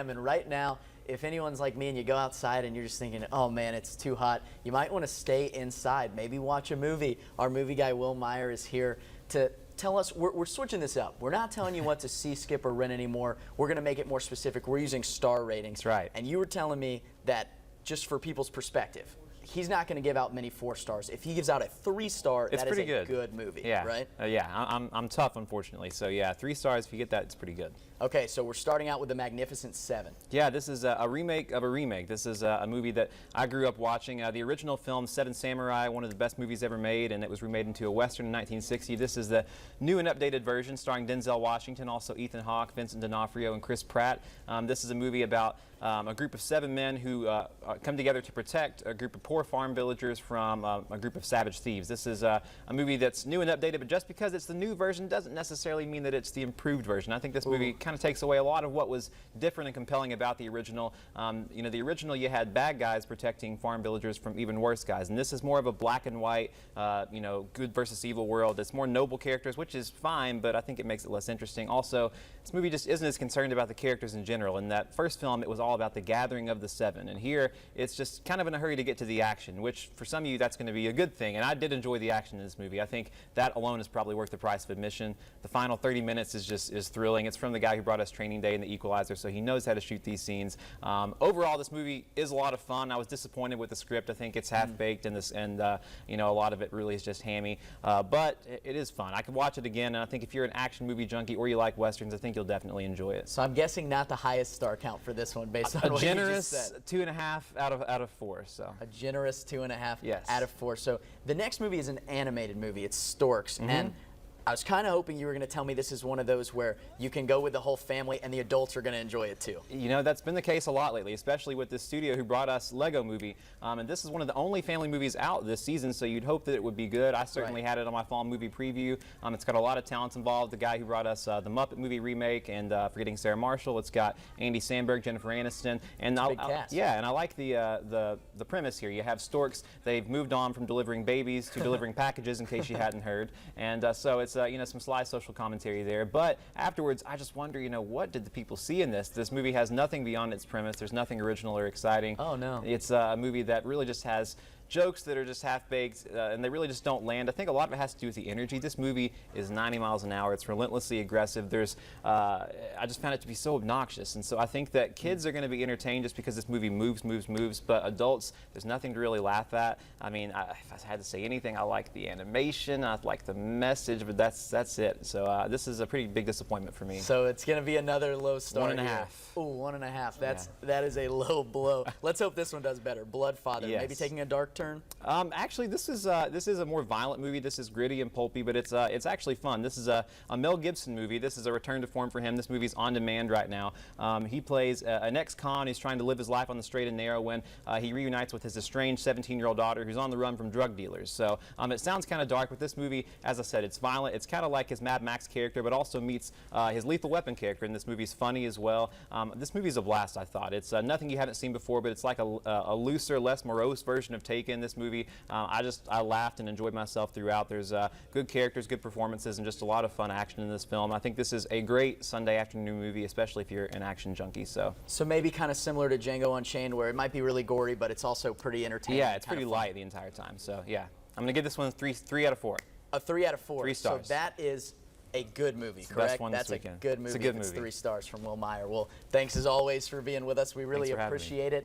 And right now, if anyone's like me and you go outside and you're just thinking, oh man, it's too hot, you might want to stay inside, maybe watch a movie. Our movie guy, Will Meyer, is here to tell us, we're switching this up. We're not telling you what to see, skip, or rent anymore. We're going to make it more specific. We're using star ratings. That's right. And you were telling me that just for people's perspective, he's not going to give out many 4 stars. If he gives out a 3-star, it's that is pretty a good movie, yeah. right? Yeah, I'm tough, unfortunately. So yeah, 3 stars, if you get that, it's pretty good. Okay, so we're starting out with The Magnificent Seven. Yeah, this is a remake of a remake. This is a movie that I grew up watching. The original film, Seven Samurai, one of the best movies ever made, and it was remade into a Western in 1960. This is the new and updated version starring Denzel Washington, also Ethan Hawke, Vincent D'Onofrio, and Chris Pratt. This is a movie about a group of 7 men who come together to protect a group of poor farm villagers from a group of savage thieves. This is a movie that's new and updated, but just because it's the new version doesn't necessarily mean that it's the improved version. I think this movie kind of takes away a lot of what was different and compelling about the original. You know, the original, you had bad guys protecting farm villagers from even worse guys, and this is more of a black and white, you know, good versus evil world. It's more noble characters, which is fine, but I think it makes it less interesting. Also, this movie just isn't as concerned about the characters in general. In that first film, it was all about the gathering of the 7, and here it's just kind of in a hurry to get to the action, which for some of you that's going to be a good thing, and I did enjoy the action in this movie. I think that alone is probably worth the price of admission. The final 30 minutes is thrilling. It's from the guy who brought us Training Day and The Equalizer, so he knows how to shoot these scenes. Overall, this movie is a lot of fun. I was disappointed with the script. I think it's half-baked, and you know, a lot of it really is just hammy, but it is fun. I could watch it again, and I think if you're an action movie junkie or you like westerns, I think you'll definitely enjoy it. So I'm guessing not the highest star count for this one based on what you just said. A generous 2.5 out of 4. So a generous 2.5 yes. out of 4. So the next movie is an animated movie. It's Storks, and I was kind of hoping you were going to tell me this is one of those where you can go with the whole family and the adults are going to enjoy it too. You know, that's been the case a lot lately, especially with this studio who brought us Lego Movie. And this is one of the only family movies out this season, so you'd hope that it would be good. I certainly had it on my fall movie preview. It's got a lot of talents involved. The guy who brought us the Muppet movie remake and Forgetting Sarah Marshall. It's got Andy Samberg, Jennifer Aniston. And big cast. Yeah, and I like the premise here. You have Storks. They've moved on from delivering babies to delivering packages, in case you hadn't heard. And so it's you know, some sly social commentary there, but afterwards I just wonder, you know, what did the people see in this? This movie has nothing beyond its premise. There's nothing original or exciting. Oh no. It's a movie that really just has jokes that are just half-baked, and they really just don't land. I think a lot of it has to do with the energy. This movie is 90 miles an hour. It's relentlessly aggressive. I just found it to be so obnoxious, and so I think that kids are going to be entertained just because this movie moves, but adults, there's nothing to really laugh at. I mean, if I had to say anything, I like the animation, I like the message, but that's it. So this is a pretty big disappointment for me. So it's going to be another low star. 1.5. Ooh, 1.5. That is a low blow. Let's hope this one does better. Bloodfather, yes. Maybe taking a dark turn. Actually, this is a more violent movie. This is gritty and pulpy, but it's actually fun. This is a Mel Gibson movie. This is a return to form for him. This movie's on demand right now. He plays an ex-con who's trying to live his life on the straight and narrow when he reunites with his estranged 17-year-old daughter who's on the run from drug dealers. So it sounds kind of dark, but this movie, as I said, it's violent. It's kind of like his Mad Max character, but also meets his Lethal Weapon character, and this movie's funny as well. This movie's a blast, I thought. It's nothing you haven't seen before, but it's like a looser, less morose version of Taken. This movie, I laughed and enjoyed myself throughout. There's good characters, good performances, and just a lot of fun action in this film. I think this is a great Sunday afternoon movie, especially if you're an action junkie. So maybe kind of similar to Django Unchained, where it might be really gory, but it's also pretty entertaining. Yeah, it's pretty light the entire time. So yeah, I'm gonna give this one three out of 4. A 3 out of 4. 3 stars. So that is a good movie, it's correct? Best one That's this weekend. a good movie. It's a good It's movie. 3 stars from Will Meyer. Well, thanks as always for being with us. We really appreciate it.